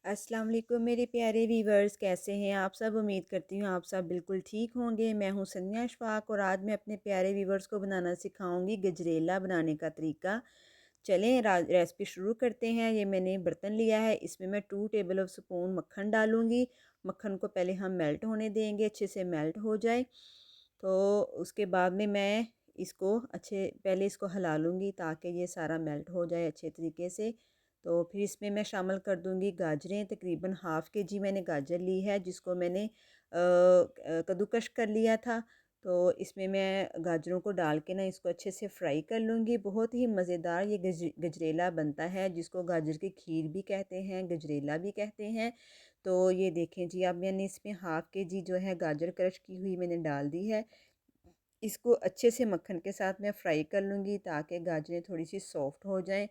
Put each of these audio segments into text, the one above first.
अस्सलाम वालेकुम मेरे प्यारे व्यूवर्स, कैसे हैं आप सब। उम्मीद करती हूँ आप सब बिल्कुल ठीक होंगे। मैं हूँ सनिया अशफाक और आज मैं अपने प्यारे व्यूवर्स को बनाना सिखाऊंगी गजरेला बनाने का तरीका। चलें रेसिपी शुरू करते हैं। ये मैंने बर्तन लिया है, इसमें मैं 2 टेबल ऑफ स्पून मक्खन डालूंगी। मक्खन को पहले हम मेल्ट होने देंगे, अच्छे से मेल्ट हो जाए। तो उसके बाद में मैं इसको पहले इसको हिला लूँगी ताकि ये सारा मेल्ट हो जाए अच्छे तरीके से। तो फिर इसमें मैं शामिल कर दूँगी गाजरें। तकरीबन हाफ़ के जी मैंने गाजर ली है, जिसको मैंने कद्दूकश कर लिया था। तो इसमें मैं गाजरों को डाल के ना इसको अच्छे से फ्राई कर लूँगी। बहुत ही मज़ेदार ये गजरेला बनता है, जिसको गाजर की खीर भी कहते हैं, गजरेला भी कहते हैं। तो ये देखें जी, अब मैंने इसमें हाफ़ के जी जो है गाजर क्रश की हुई मैंने डाल दी है। इसको अच्छे से मक्खन के साथ मैं फ्राई कर लूँगी ताकि गाजरें थोड़ी सी सॉफ्ट हो जाएं।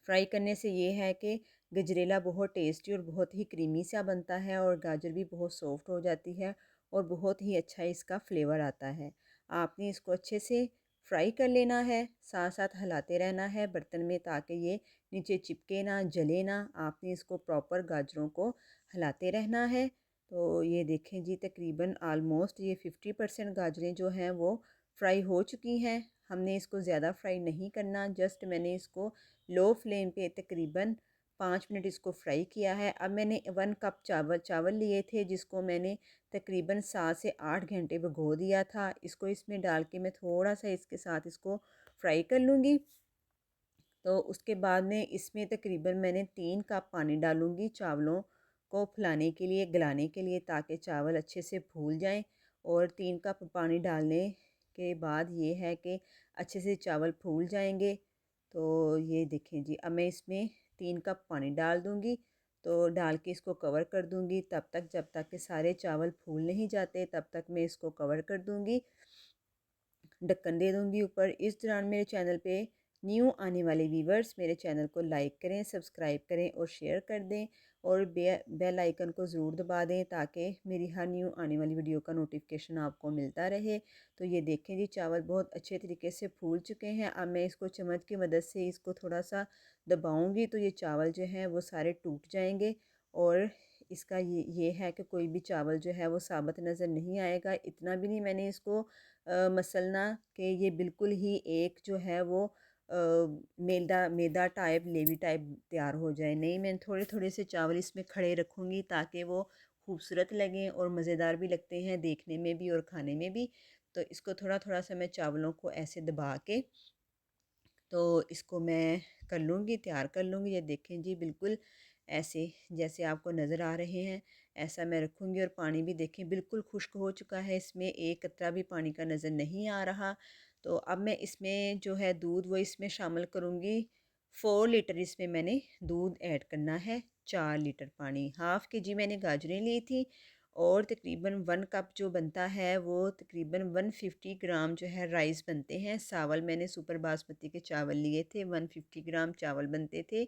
फ्राई करने से ये है कि गजरेला बहुत टेस्टी और बहुत ही क्रीमी सा बनता है और गाजर भी बहुत सॉफ्ट हो जाती है और बहुत ही अच्छा इसका फ्लेवर आता है। आपने इसको अच्छे से फ्राई कर लेना है, साथ साथ हिलाते रहना है बर्तन में ताकि ये नीचे चिपके ना, जले ना। आपने इसको प्रॉपर गाजरों को हिलाते रहना है। तो ये देखें जी, तकरीबन आलमोस्ट ये 50% गाजरें जो हैं वो फ्राई हो चुकी हैं। हमने इसको ज़्यादा फ्राई नहीं करना, जस्ट मैंने इसको लो फ्लेम पे तकरीबन 5 मिनट इसको फ्राई किया है। अब मैंने 1 कप चावल लिए थे, जिसको मैंने तकरीबन 7 से 8 घंटे भिगो दिया था। इसको इसमें डाल के मैं थोड़ा सा इसके साथ इसको फ्राई कर लूँगी। तो उसके बाद में इसमें तकरीबन मैंने 3 कप पानी डालूँगी चावलों को फुलाने के लिए, गलाने के लिए, ताकि चावल अच्छे से फूल जाएं। और 3 कप पानी डालने के बाद ये है कि अच्छे से चावल फूल जाएंगे। तो ये देखें जी, अब मैं इसमें 3 कप पानी डाल दूँगी। तो डाल के इसको कवर कर दूँगी तब तक, जब तक कि सारे चावल फूल नहीं जाते, तब तक मैं इसको कवर कर दूँगी, ढक्कन दे दूँगी ऊपर। इस दौरान मेरे चैनल पे न्यू आने वाले व्यूवर्स मेरे चैनल को लाइक करें, सब्सक्राइब करें और शेयर कर दें और बेल आइकन को ज़रूर दबा दें ताकि मेरी हर न्यू आने वाली वीडियो का नोटिफिकेशन आपको मिलता रहे। तो ये देखें जी, चावल बहुत अच्छे तरीके से फूल चुके हैं। अब मैं इसको चम्मच की मदद से इसको थोड़ा सा दबाऊँगी तो ये चावल जो हैं वो सारे टूट जाएंगे। और इसका ये है कि कोई भी चावल जो है वो साबुत नज़र नहीं आएगा। इतना भी नहीं मैंने इसको मसलना कि ये बिल्कुल ही एक जो है वो मैदा मैदा टाइप, लेवी टाइप तैयार हो जाए। नहीं, मैं थोड़े थोड़े से चावल इसमें खड़े रखूँगी ताकि वो खूबसूरत लगें और मज़ेदार भी लगते हैं देखने में भी और खाने में भी। तो इसको थोड़ा थोड़ा सा मैं चावलों को ऐसे दबा के तो इसको मैं कर लूँगी, तैयार कर लूँगी। ये देखें जी, बिल्कुल ऐसे जैसे आपको नज़र आ रहे हैं ऐसा मैं रखूँगी। और पानी भी देखें बिल्कुल खुश्क हो चुका है, इसमें एक कतरा भी पानी का नज़र नहीं आ रहा। तो अब मैं इसमें जो है दूध वो इसमें शामिल करूँगी। 4 लीटर इसमें मैंने दूध ऐड करना है, 4 लीटर पानी। हाफ़ के जी मैंने गाजरें ली थी और तकरीबन 1 कप जो बनता है वो तकरीबन 150 ग्राम जो है राइस बनते हैं। चावल मैंने सुपर बासमती के चावल लिए थे, 150 ग्राम चावल बनते थे।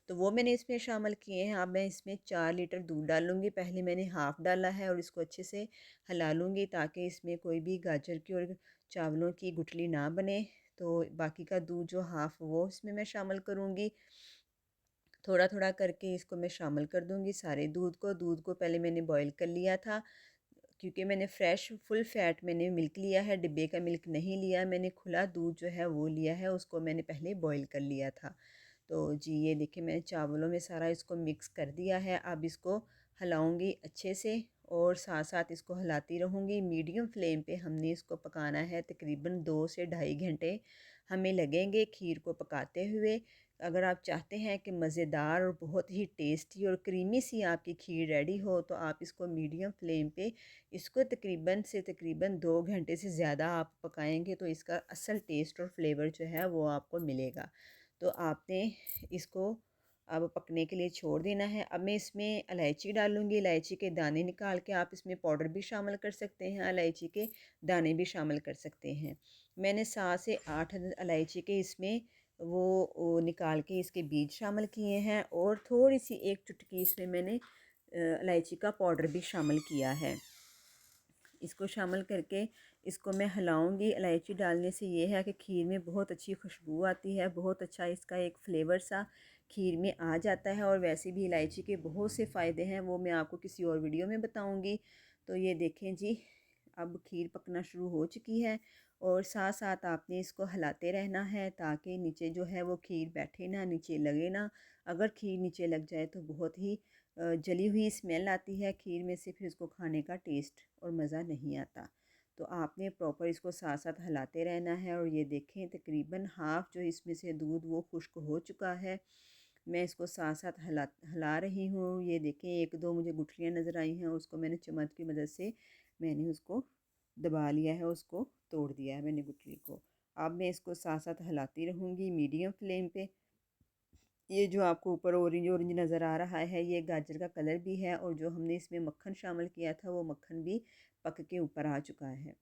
तो वो मैंने इसमें शामिल किए हैं। अब मैं इसमें 4 लीटर दूध डालूँगी। पहले मैंने हाफ़ डाला है और इसको अच्छे से हिला लूँगी ताकि इसमें कोई भी गाजर की और चावलों की गुठली ना बने। तो बाकी का दूध जो हाफ़ वो इसमें मैं शामिल करूँगी। थोड़ा थोड़ा करके इसको मैं शामिल कर दूँगी सारे दूध को पहले मैंने बॉईल कर लिया था, क्योंकि मैंने फ्रेश फुल फैट मैंने मिल्क लिया है, डिब्बे का मिल्क नहीं लिया मैंने, खुला दूध जो है वो लिया है, उसको मैंने पहले बॉईल कर लिया था। तो जी ये देखिए, मैंने चावलों में सारा इसको मिक्स कर दिया है। अब इसको हिलाऊंगी अच्छे से और साथ साथ इसको हिलाती रहूँगी। मीडियम फ्लेम पे हमने इसको पकाना है, तकरीबन 2 से ढाई घंटे हमें लगेंगे खीर को पकाते हुए। अगर आप चाहते हैं कि मज़ेदार और बहुत ही टेस्टी और क्रीमी सी आपकी खीर रेडी हो तो आप इसको मीडियम फ्लेम पे इसको तकरीबन 2 घंटे से ज़्यादा आप पकाएंगे तो इसका असल टेस्ट और फ्लेवर जो है वो आपको मिलेगा। तो आपने इसको अब पकने के लिए छोड़ देना है। अब मैं इसमें इलायची डालूँगी, इलायची के दाने निकाल के, आप इसमें पाउडर भी शामिल कर सकते हैं, इलायची के दाने भी शामिल कर सकते हैं। मैंने 7 से 8 इलायची के इसमें वो निकाल के इसके बीज शामिल किए हैं और थोड़ी सी एक चुटकी इसमें मैंने इलायची का पाउडर भी शामिल किया है। इसको शामिल करके इसको मैं हिलाऊंगी। इलायची डालने से ये है कि खीर में बहुत अच्छी खुशबू आती है, बहुत अच्छा इसका एक फ्लेवर सा खीर में आ जाता है। और वैसे भी इलायची के बहुत से फ़ायदे हैं, वो मैं आपको किसी और वीडियो में बताऊंगी। तो ये देखें जी, अब खीर पकना शुरू हो चुकी है और साथ साथ आपने इसको हिलाते रहना है ताकि नीचे जो है वो खीर बैठे ना, नीचे लगे ना। अगर खीर नीचे लग जाए तो बहुत ही जली हुई स्मेल आती है खीर में से, फिर उसको खाने का टेस्ट और मज़ा नहीं आता। तो आपने प्रॉपर इसको साथ साथ हिलाते रहना है। और ये देखें तकरीबन हाफ़ जो इसमें से दूध वो खुश्क हो चुका है। मैं इसको साथ साथ हिला रही हूँ। ये देखें एक दो मुझे गुठलियाँ नज़र आई हैं, उसको मैंने चम्मच की मदद से मैंने उसको दबा लिया है, उसको तोड़ दिया है मैंने गुठली को। अब मैं इसको साथ साथ हिलाती रहूँगी मीडियम फ्लेम पे। ये जो आपको ऊपर ऑरेंज ऑरेंज नज़र आ रहा है, ये गाजर का कलर भी है और जो हमने इसमें मक्खन शामिल किया था वो मक्खन भी पक के ऊपर आ चुका है।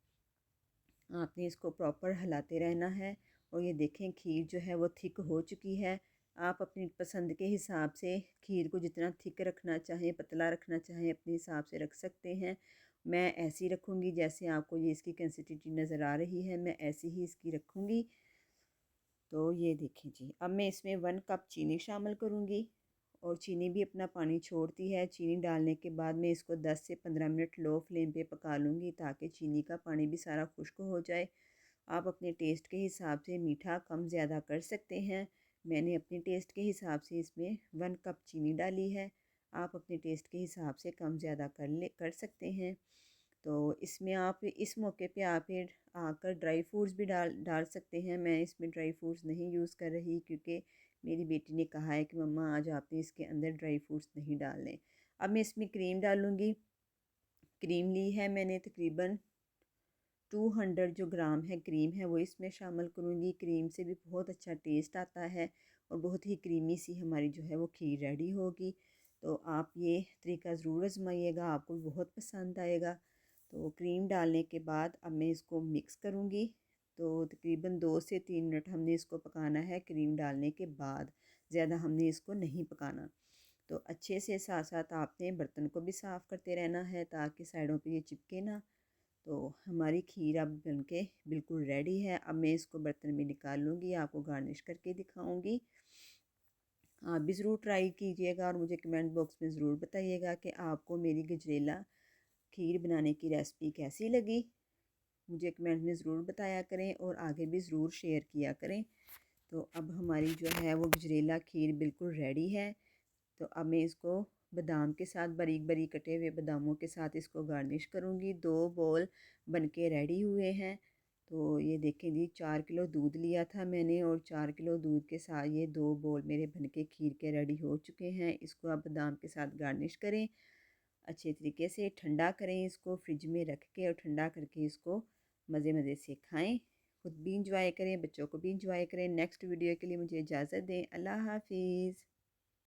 आपने इसको प्रॉपर हिलाते रहना है। और ये देखें खीर जो है वो थिक हो चुकी है। आप अपनी पसंद के हिसाब से खीर को जितना थिक रखना चाहें, पतला रखना चाहें, अपने हिसाब से रख सकते हैं। मैं ऐसी रखूँगी जैसे आपको ये इसकी कंसिस्टेंसी नज़र आ रही है, मैं ऐसी ही इसकी रखूँगी। तो ये देखें जी, अब मैं इसमें 1 कप चीनी शामिल करूँगी और चीनी भी अपना पानी छोड़ती है। चीनी डालने के बाद मैं इसको 10 से 15 मिनट लो फ्लेम पे पका लूँगी ताकि चीनी का पानी भी सारा खुश्क हो जाए। आप अपने टेस्ट के हिसाब से मीठा कम ज़्यादा कर सकते हैं। मैंने अपने टेस्ट के हिसाब से इसमें 1 कप चीनी डाली है। आप अपने टेस्ट के हिसाब से कम ज़्यादा कर सकते हैं। तो इसमें आप इस मौके पे आप फिर आकर ड्राई फ्रूट्स भी डाल डाल सकते हैं। मैं इसमें ड्राई फ्रूट्स नहीं यूज़ कर रही क्योंकि मेरी बेटी ने कहा है कि मम्मा आज आपने इसके अंदर ड्राई फ्रूट्स नहीं डालने। अब मैं इसमें क्रीम डालूँगी। क्रीम ली है मैंने तकरीबन 200 जो ग्राम है क्रीम है वो इसमें शामिल करूँगी। क्रीम से भी बहुत अच्छा टेस्ट आता है और बहुत ही क्रीमी सी हमारी जो है वो खीर रेडी होगी। तो आप ये तरीका ज़रूर आजमाइएगा, आपको बहुत पसंद आएगा। तो क्रीम डालने के बाद अब मैं इसको मिक्स करूँगी। तो तकरीबन 2 से 3 मिनट हमने इसको पकाना है क्रीम डालने के बाद, ज़्यादा हमने इसको नहीं पकाना। तो अच्छे से साथ साथ आपने बर्तन को भी साफ़ करते रहना है ताकि साइडों पे ये चिपके ना। तो हमारी खीर अब बनके बिल्कुल रेडी है। अब मैं इसको बर्तन में निकाल लूँगी, आपको गार्निश करके दिखाऊँगी। आप भी ज़रूर ट्राई कीजिएगा और मुझे कमेंट बॉक्स में ज़रूर बताइएगा कि आपको मेरी गजरेला खीर बनाने की रेसिपी कैसी लगी। मुझे कमेंट में ज़रूर बताया करें और आगे भी ज़रूर शेयर किया करें। तो अब हमारी जो है वो गजरेला खीर बिल्कुल रेडी है। तो अब मैं इसको बादाम के साथ, बारीक बारीक कटे हुए बादामों के साथ इसको गार्निश करूँगी। 2 बॉल बनके रेडी हुए हैं। तो ये देखें जी, 4 किलो दूध लिया था मैंने और 4 किलो दूध के साथ ये 2 बॉल मेरे बनके खीर के रेडी हो चुके हैं। इसको आप बादाम के साथ गार्निश करें, अच्छे तरीके से ठंडा करें, इसको फ्रिज में रख के और ठंडा करके इसको मज़े मज़े से खाएं। खुद भी इंजॉय करें, बच्चों को भी इंजॉय करें। नेक्स्ट वीडियो के लिए मुझे इजाज़त दें। अल्लाह हाफिज़।